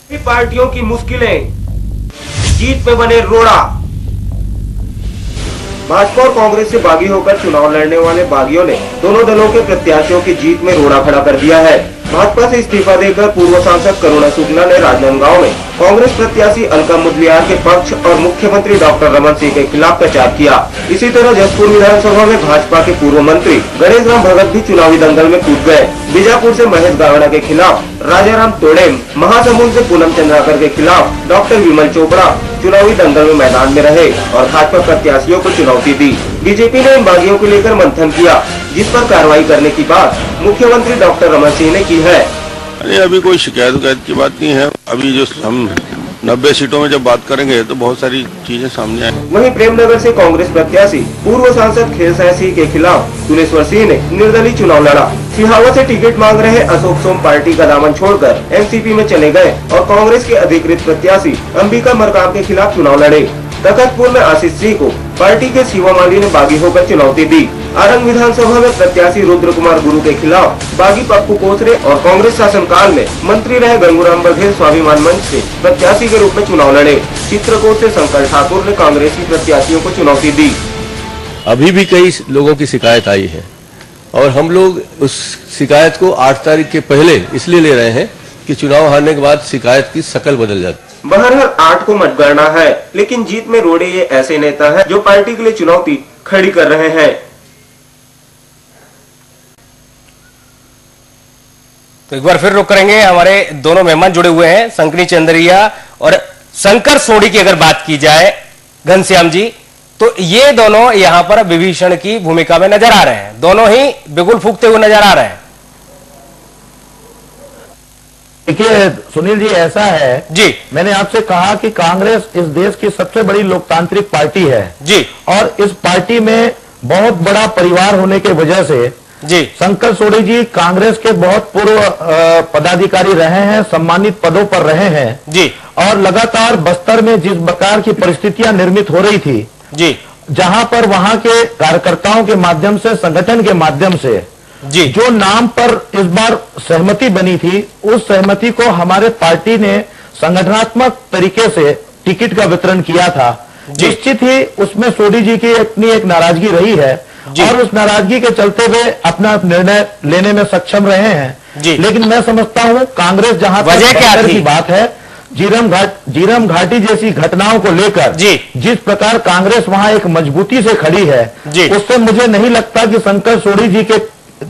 पार्टियों की मुश्किलें, जीत में बने रोड़ा। भाजपा और कांग्रेस से बागी होकर चुनाव लड़ने वाले बागियों ने दोनों दलों के प्रत्याशियों की जीत में रोड़ा खड़ा कर दिया है। भाजपा से इस्तीफा देकर पूर्व सांसद करुणा शुक्ला ने राजनांदगांव में कांग्रेस प्रत्याशी अलका मुदलियार के पक्ष और मुख्यमंत्री डॉक्टर रमन सिंह के खिलाफ प्रचार किया। इसी तरह जसपुर विधानसभा में भाजपा के पूर्व मंत्री गणेश राम भगत भी चुनावी दंगल में कूद गए। बीजापुर से महेश गावड़ा के खिलाफ राजाराम तोड़ेम, महासमुंद से पूनम चंद्राकर के खिलाफ डॉक्टर विमल चोपड़ा चुनावी दंगल में मैदान में रहे और भाजपा प्रत्याशियों को चुनौती दी। बीजेपी ने इन बागियों को लेकर मंथन किया, जिस पर कार्रवाई करने की बात मुख्यमंत्री डॉक्टर रमन सिंह ने की है। अरे अभी कोई शिकायत की बात नहीं है। अभी जो हम 90 सीटों में जब बात करेंगे तो बहुत सारी चीजें सामने आएंगी। वहीं प्रेमनगर से कांग्रेस प्रत्याशी पूर्व सांसद खेलसाय सिंह के खिलाफ तुलेश्वर सिंह ने निर्दलीय चुनाव लड़ा। सिहावा से टिकट मांग रहे अशोक सोम पार्टी का दामन छोड़कर एनसीपी में चले गए और कांग्रेस के अधिकृत प्रत्याशी अंबिका मरकाम के खिलाफ चुनाव लड़े। तखतपुर में आशीष सिंह को पार्टी के शिवा माली ने बागी होकर चुनौती दी। आरंग विधानसभा में प्रत्याशी रुद्र कुमार गुरु के खिलाफ बागी पप्पू कोसरे और कांग्रेस शासनकाल में मंत्री रहे गंगूराम बघेल स्वाभिमान मंच से प्रत्याशी के रूप में चुनाव लड़े। चित्रकूट से शंकर ठाकुर ने कांग्रेसी प्रत्याशियों को चुनौती दी। अभी भी कई लोगों की शिकायत आई है और हम लोग उस शिकायत को 8 तारीख के पहले इसलिए ले रहे हैं कि चुनाव हारने के बाद शिकायत की शकल बदल जाती। बहरहाल 8 को मतगणना है, लेकिन जीत में रोड़े ये ऐसे नेता हैं जो पार्टी के लिए चुनौती खड़ी कर रहे हैं। तो एक बार फिर रुक करेंगे, हमारे दोनों मेहमान जुड़े हुए हैं, शंकरी चंद्रिया और शंकर सोढ़ी की अगर बात की जाए घनश्याम जी, तो ये दोनों यहां पर विभीषण की भूमिका में नजर आ रहे हैं। दोनों ही बिगुल फूंकते हुए नजर आ रहे हैं। देखिए सुनील जी, ऐसा है जी, मैंने आपसे कहा कि कांग्रेस इस देश की सबसे बड़ी लोकतांत्रिक पार्टी है जी, और इस पार्टी में बहुत बड़ा परिवार होने के वजह से जी, शंकर सोढ़ी जी कांग्रेस के बहुत पूर्व पदाधिकारी रहे हैं, सम्मानित पदों पर रहे हैं जी, और लगातार बस्तर में जिस प्रकार की परिस्थितियां निर्मित हो रही थी जी, जहां पर वहां के कार्यकर्ताओं के माध्यम से, संगठन के माध्यम से जी, जो नाम पर इस बार सहमति बनी थी, उस सहमति को हमारे पार्टी ने संगठनात्मक तरीके से टिकट का वितरण किया था। निश्चित ही उसमें सोढ़ी जी की अपनी एक नाराजगी रही है और उस नाराजगी के चलते वे अपना निर्णय लेने में सक्षम रहे हैं। लेकिन मैं समझता हूं कांग्रेस जहां तक की बात है, जीरम घाटी जैसी घटनाओं को लेकर जिस प्रकार कांग्रेस वहां एक मजबूती से खड़ी है, उससे मुझे नहीं लगता कि शंकर सोढ़ी जी के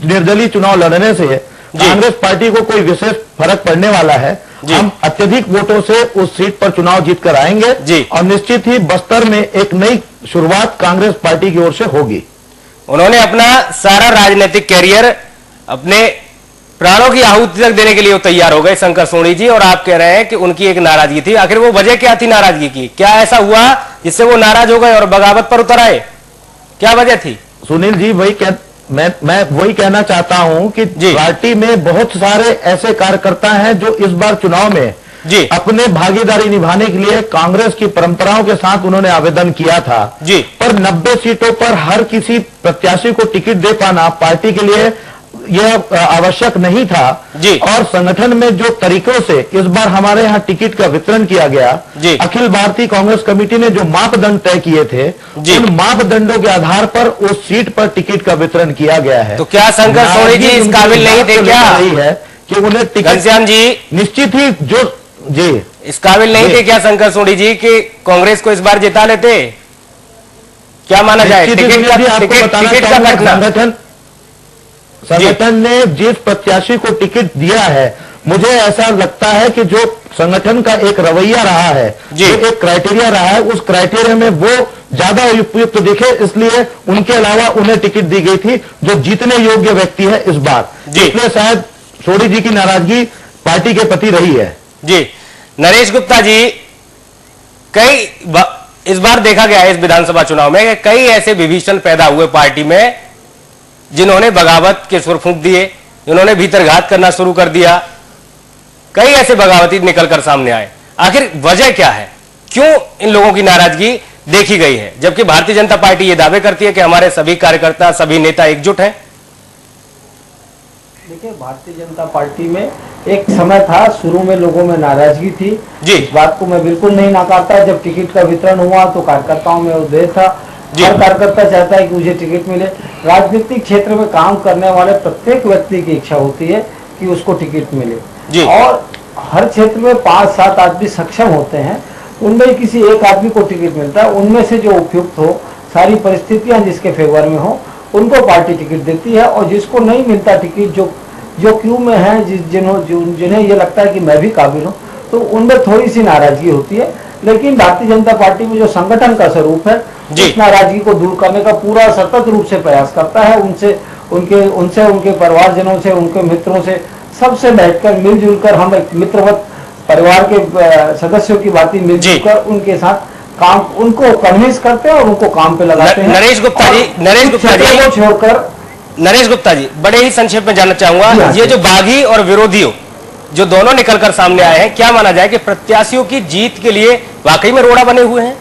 निर्दलीय चुनाव लड़ने से कांग्रेस पार्टी को कोई विशेष फर्क पड़ने वाला है। हम अत्यधिक वोटों से उस सीट पर चुनाव जीतकर आएंगे और निश्चित ही बस्तर में एक नई शुरुआत कांग्रेस पार्टी की ओर से होगी। उन्होंने अपना सारा राजनीतिक कैरियर अपने प्राणों की आहुति तक देने के लिए तैयार हो गए शंकर सोढ़ी जी, और आप कह रहे हैं कि उनकी एक नाराजगी थी। आखिर वो वजह क्या थी नाराजगी की? क्या ऐसा हुआ जिससे वो नाराज हो गए और बगावत पर उतर आए? क्या वजह थी? सुनील जी, मैं वही कहना चाहता हूं कि पार्टी में बहुत सारे ऐसे कार्यकर्ता हैं जो इस बार चुनाव में अपने भागीदारी निभाने के लिए कांग्रेस की परंपराओं के साथ उन्होंने आवेदन किया था। पर 90 सीटों पर हर किसी प्रत्याशी को टिकट दे पाना पार्टी के लिए यह आवश्यक नहीं था और संगठन में जो तरीकों से इस बार हमारे यहाँ टिकट का वितरण किया गया, अखिल भारतीय कांग्रेस कमेटी ने जो मापदंड तय किए थे, उन मापदंडों के आधार पर उस सीट पर टिकट का वितरण किया गया है। तो क्या शंकर सोढ़ी जी इस काबिल नहीं थे क्या? है कि उन्हें घनश्याम जी निश्चित ही जो इस काबिल नहीं थे क्या शंकर सोढ़ी जी कि कांग्रेस को इस बार जिता लेते? क्या माना जाए? संगठन ने जिस प्रत्याशी को टिकट दिया है, मुझे ऐसा लगता है कि जो संगठन का एक रवैया रहा है, जो एक क्राइटेरिया रहा है, उस क्राइटेरिया में वो ज्यादा उपयुक्त दिखे, इसलिए उनके अलावा उन्हें टिकट दी गई थी जो जीतने योग्य व्यक्ति है इस बार। इसलिए शायद सोढ़ी जी की नाराजगी पार्टी के प्रति रही है। जी, नरेश गुप्ता जी, इस बार देखा गया है इस विधानसभा चुनाव में कई ऐसे विभीषण पैदा हुए पार्टी में जिन्होंने बगावत के सुर फूंक दिए, जिन्होंने भीतरघात करना शुरू कर दिया। कई ऐसे बगावती निकलकर सामने आए। आखिर वजह क्या है? क्यों इन लोगों की नाराजगी देखी गई है, जबकि भारतीय जनता पार्टी ये दावे करती है कि हमारे सभी कार्यकर्ता, सभी नेता एकजुट हैं? देखिए, भारतीय जनता पार्टी में एक समय था, शुरू में लोगों में नाराजगी थी जी। इस बात को मैं बिल्कुल नहीं नकारता। जब टिकट का वितरण हुआ तो कार्यकर्ताओं में उद्वेग था। हर कार्यकर्ता चाहता है कि मुझे टिकट मिले। राजनीतिक क्षेत्र में काम करने वाले प्रत्येक व्यक्ति की इच्छा होती है कि उसको टिकट मिले, और हर क्षेत्र में 5-7 आदमी सक्षम होते हैं, उनमें किसी एक आदमी को टिकट मिलता है। उनमें से जो उपयुक्त हो, सारी परिस्थितियां जिसके फेवर में हो, उनको पार्टी टिकट देती है। और जिसको नहीं मिलता टिकट, जो क्यू में है, जिन्हें ये लगता है कि मैं भी काबिल हूँ, तो उनमें थोड़ी सी नाराजगी होती है। लेकिन भारतीय जनता पार्टी में जो संगठन का स्वरूप है, उस नाराजगी को दूर करने का पूरा सतत रूप से प्रयास करता है। उनके परिवारजनों से, उनके मित्रों से, सबसे बैठकर मिलजुल कर, हम एक मित्रवत परिवार के सदस्यों की बातें मिलजुल कर उनके साथ काम, उनको कन्विंस करते हैं और उनको काम पे लगाते हैं। नरेश गुप्ता जी, बड़े ही संक्षेप में जानना चाहूंगा, ये जो बागी और विरोधियों जो दोनों निकलकर सामने आए हैं, क्या माना जाए कि प्रत्याशियों की जीत के लिए वाकई में रोड़ा बने हुए हैं?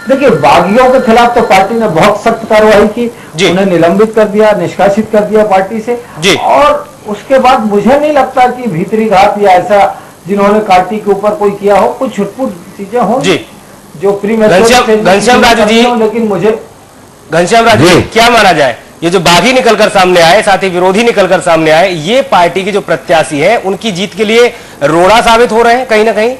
देखिए, बागियों के खिलाफ तो पार्टी ने बहुत सख्त कार्रवाई की, उन्हें निलंबित कर दिया, निष्कासित कर दिया पार्टी से। और उसके बाद मुझे नहीं लगता कि भीतरी घात या ऐसा जिन्होंने पार्टी के ऊपर कोई किया हो, कुछ छुटपुट चीजें हो जो घनश्याम राजू जी, लेकिन मुझे घनश्याम राजू जी, क्या माना जाए, ये जो बागी निकलकर सामने आए, साथ ही विरोधी निकलकर सामने आए, ये पार्टी के जो प्रत्याशी हैं उनकी जीत के लिए रोड़ा साबित हो रहे हैं कहीं ना कहीं?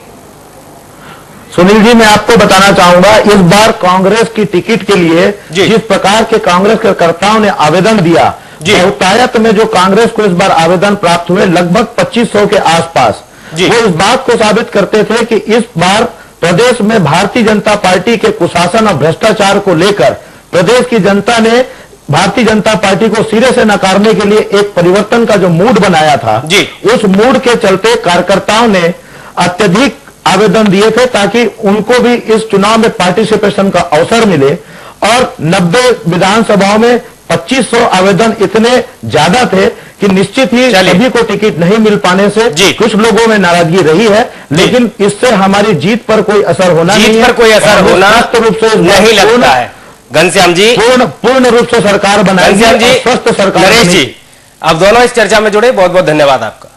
सुनील जी, मैं आपको बताना चाहूंगा, इस बार कांग्रेस की टिकट के लिए जिस प्रकार के कांग्रेस के कार्यकर्ताओं ने आवेदन दिया, बहुतायत में जो कांग्रेस को इस बार आवेदन प्राप्त हुए लगभग 2500 के आसपास, वो इस बात को साबित करते थे कि इस बार प्रदेश में भारतीय जनता पार्टी के कुशासन और भ्रष्टाचार को लेकर प्रदेश की जनता ने भारतीय जनता पार्टी को सिरे से नकारने के लिए एक परिवर्तन का जो मूड बनाया था, उस मूड के चलते कार्यकर्ताओं ने अत्यधिक आवेदन दिए थे ताकि उनको भी इस चुनाव में पार्टिसिपेशन का अवसर मिले। और 90 विधानसभाओं में 2500 आवेदन इतने ज्यादा थे कि निश्चित ही सभी को टिकट नहीं मिल पाने से कुछ लोगों में नाराजगी रही है, लेकिन इससे हमारी जीत पर कोई असर होना नहीं है। जीत पर कोई असर होना रूप से नहीं लगता है। घनश्याम जी, पूर्ण रूप से सरकार बनाएगी, स्वस्थ सरकार। नरेश जी, आप दोनों इस चर्चा में जुड़े, बहुत बहुत धन्यवाद आपका।